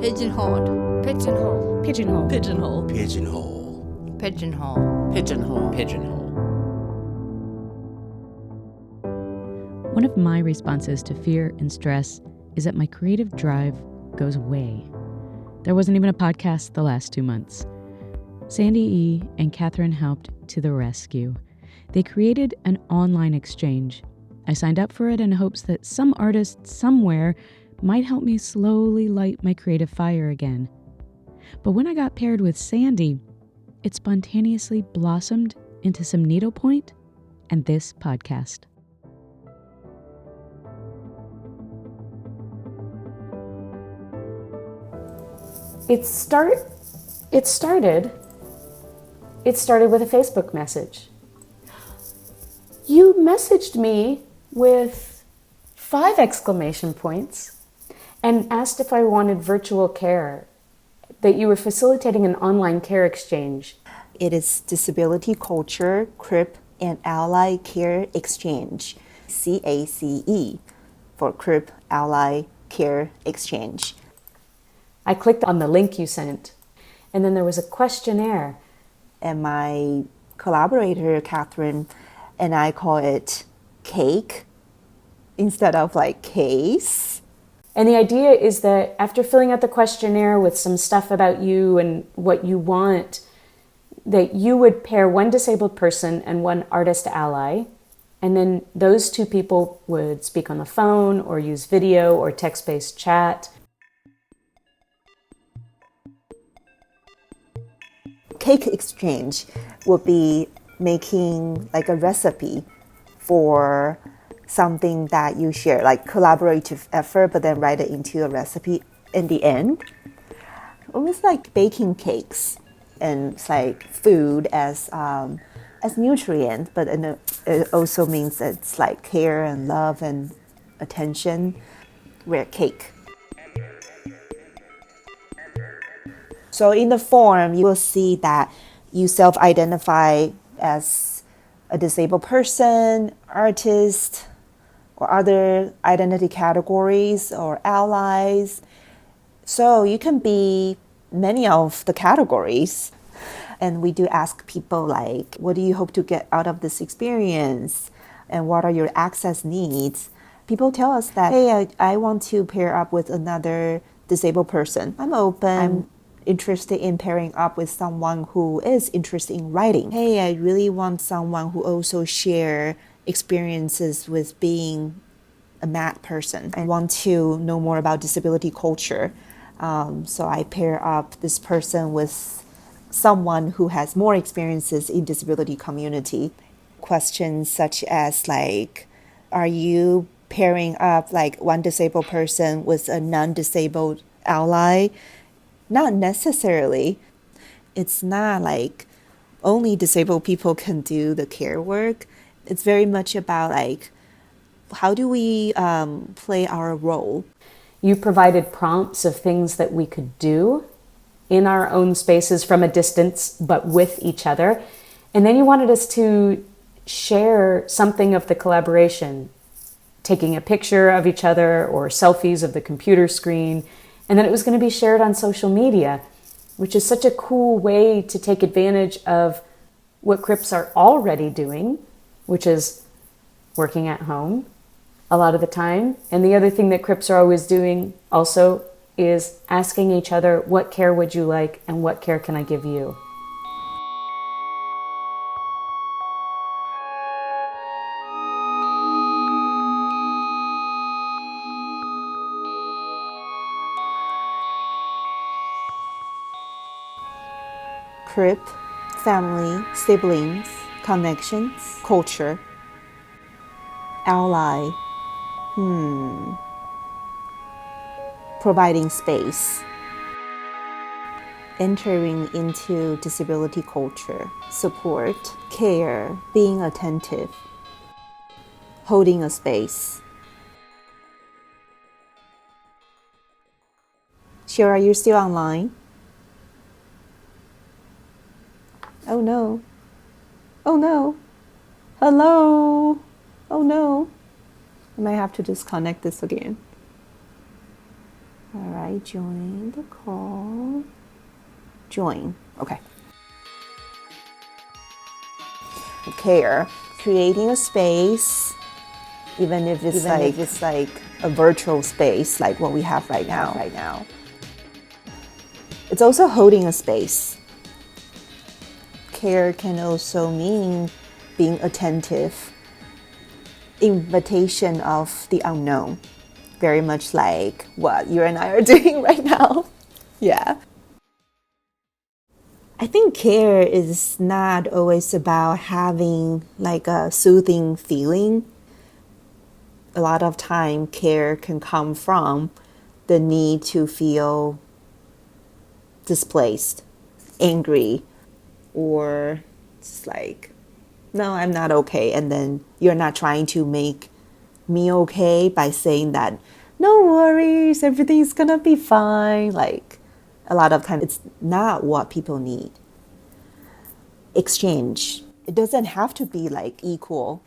Pigeonholed. Pigeonhole. Pigeonhole. Pigeonhole. Pigeonhole. Pigeonhole. Pigeonhole. Pigeonhole. One of my responses to fear and stress is that my creative drive goes away. There wasn't even a podcast the last 2 months. Sandy E. and Catherine helped to the rescue. They created an online exchange. I signed up for it in hopes that some artist somewhere might help me slowly light my creative fire again. But when I got paired with Sandy, it spontaneously blossomed into some needlepoint and this podcast. It started with a Facebook message. You messaged me with 5 exclamation points and asked if I wanted virtual care, that you were facilitating an online care exchange. It is Disability Culture, CRIP, and Ally Care Exchange, CACE, for CRIP Ally Care Exchange. I clicked on the link you sent, and then there was a questionnaire. And my collaborator, Catherine, and I call it cake instead of like case. And the idea is that after filling out the questionnaire with some stuff about you and what you want, that you would pair one disabled person and one artist ally, and then those 2 people would speak on the phone or use video or text-based chat. Cake exchange will be making like a recipe for something that you share, like collaborative effort, but then write it into a recipe in the end. Almost like baking cakes, and it's like food as nutrient, but it also means it's like care and love and attention. We're cake. So in the form, you will see that you self-identify as a disabled person, artist, or other identity categories or allies. So you can be many of the categories. And we do ask people like, what do you hope to get out of this experience? And what are your access needs? People tell us that, hey, I want to pair up with another disabled person. I'm open. I'm interested in pairing up with someone who is interested in writing. Hey, I really want someone who also share experiences with being a mad person. I want to know more about disability culture. So I pair up this person with someone who has more experiences in disability community. Questions such as like, are you pairing up like one disabled person with a non-disabled ally? Not necessarily. It's not like only disabled people can do the care work. It's very much about like, how do we play our role? You provided prompts of things that we could do in our own spaces from a distance, but with each other. And then you wanted us to share something of the collaboration, taking a picture of each other or selfies of the computer screen. And then it was going to be shared on social media, which is such a cool way to take advantage of what CRIPs are already doing, which is working at home a lot of the time. And the other thing that CRIPs are always doing also is asking each other, what care would you like and what care can I give you? CRIP, family, siblings, connections, culture. Ally, providing space. Entering into disability culture, support, care, being attentive, holding a space. Shira, are you still online? Oh no. Oh no. Hello. Oh no. I might have to disconnect this again. All right, join the call. Join. Okay. Care. Creating a space, even if it's like a virtual space like what we have right now. It's also holding a space. Care can also mean being attentive. Invitation of the unknown. Very much like what you and I are doing right now. Yeah. I think care is not always about having like a soothing feeling. A lot of time, care can come from the need to feel displaced, angry, or just like, no, I'm not okay. And then you're not trying to make me okay by saying that, no worries, everything's gonna be fine. Like, a lot of times it's not what people need. Exchange. It doesn't have to be like equal.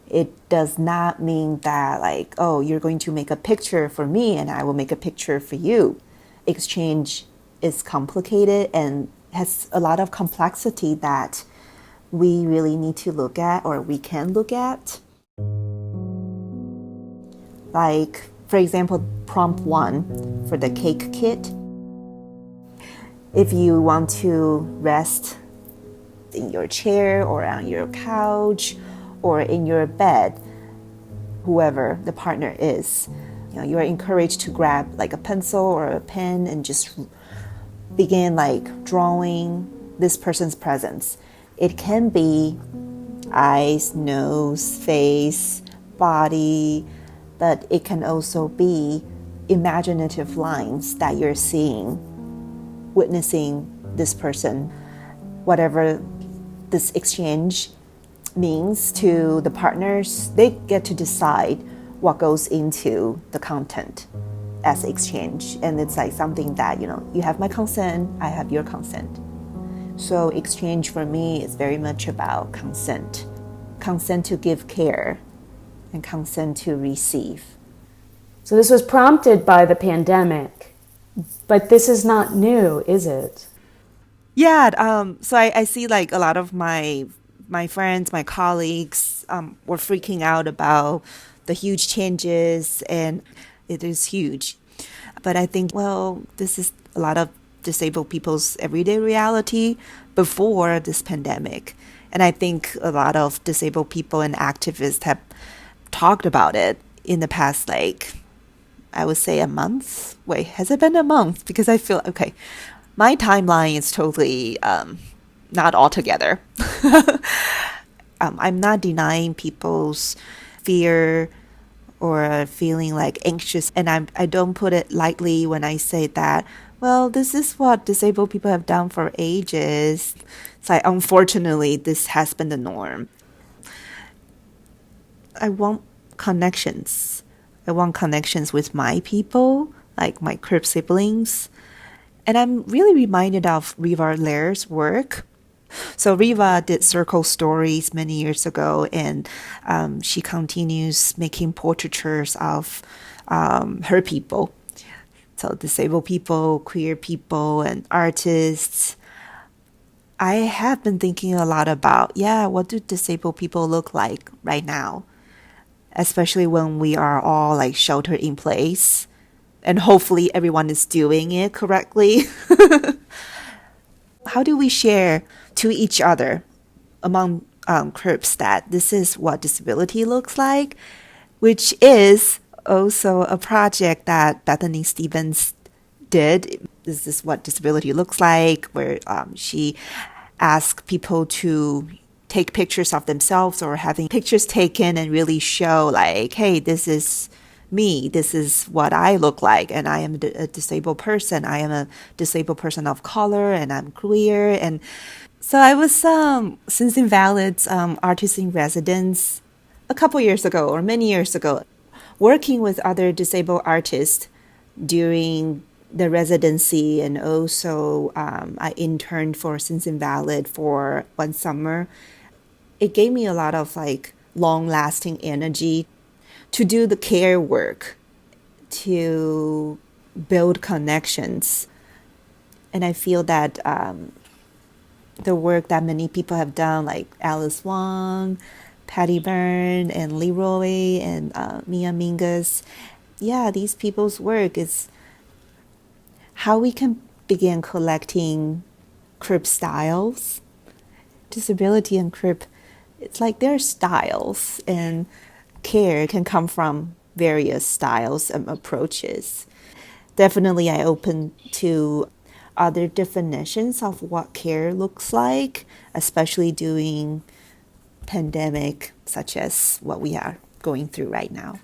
It does not mean that like, oh, you're going to make a picture for me and I will make a picture for you. Exchange is complicated and has a lot of complexity that we really need to look at, or we can look at. Like, for example, prompt 1 for the cake kit. If you want to rest in your chair or on your couch or in your bed, whoever the partner is, you are encouraged to grab like a pencil or a pen and just begin like drawing this person's presence. It can be eyes, nose, face, body, but it can also be imaginative lines that you're seeing, witnessing this person. Whatever this exchange means to the partners, they get to decide what goes into the content as exchange. And it's like something that, you have my consent, I have your consent. So exchange for me is very much about consent. Consent to give care and consent to receive. So this was prompted by the pandemic, but this is not new, is it? Yeah, so I see like a lot of my friends, my colleagues were freaking out about the huge changes, and it is huge. But I think, well, this is a lot of disabled people's everyday reality before this pandemic. And I think a lot of disabled people and activists have talked about it in the past, like, I would say a month. Wait, has it been a month? Because I feel, okay, my timeline is totally not all together. I'm not denying people's fear or feeling like anxious, and I don't put it lightly when I say that, well, this is what disabled people have done for ages. It's like, unfortunately, this has been the norm. I want connections. I want connections with my people, like my CRIP siblings. And I'm really reminded of Riva Lair's work. So Riva did Circle Stories many years ago, and she continues making portraitures of her people. So disabled people, queer people, and artists. I have been thinking a lot about, what do disabled people look like right now? Especially when we are all like sheltered in place. And hopefully everyone is doing it correctly. How do we share to each other among CRIPs that this is what disability looks like? Which is also a project that Bethany Stevens did. This is what disability looks like, where she asked people to take pictures of themselves or having pictures taken and really show like, hey, this is me, this is what I look like, and I am a disabled person. I am a disabled person of color, and I'm queer. And so I was Sins Invalid's artist in residence a couple years ago, or many years ago, working with other disabled artists during the residency, and also I interned for Sins Invalid for one summer. It gave me a lot of like long-lasting energy to do the care work, to build connections. And I feel that the work that many people have done, like Alice Wong, Patty Byrne, and Leroy, and Mia Mingus, these people's work is how we can begin collecting crib styles. Disability and crib, it's like they're styles, and care can come from various styles and approaches. Definitely, I open to other definitions of what care looks like, especially during pandemic, such as what we are going through right now.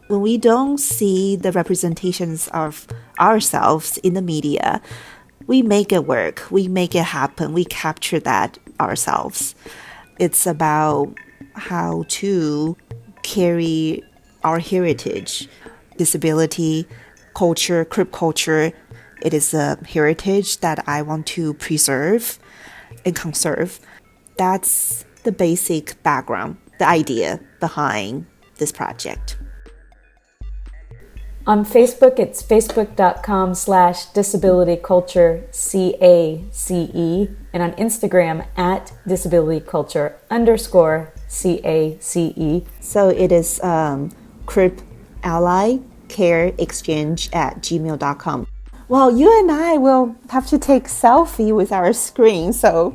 When we don't see the representations of ourselves in the media, we make it work, we make it happen, we capture that ourselves. It's about how to carry our heritage, disability, culture, crib culture. It is a heritage that I want to preserve and conserve. That's the basic background, the idea behind this project. On Facebook, it's facebook.com/disabilitycultureCACE, and on Instagram @disabilityculture_CACE. So it is Crib Ally Care Exchange @gmail.com. Well, you and I will have to take selfie with our screen, so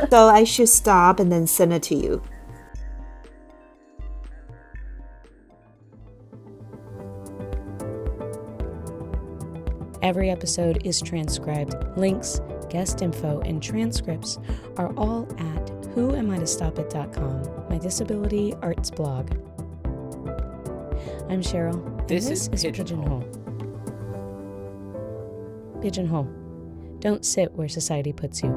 so I should stop and then send it to you. Every episode is transcribed. Links, guest info, and transcripts are all at whoamiitostopit.com, my disability arts blog. I'm Cheryl, and this is Pigeonhole. Pigeonhole. Don't sit where society puts you.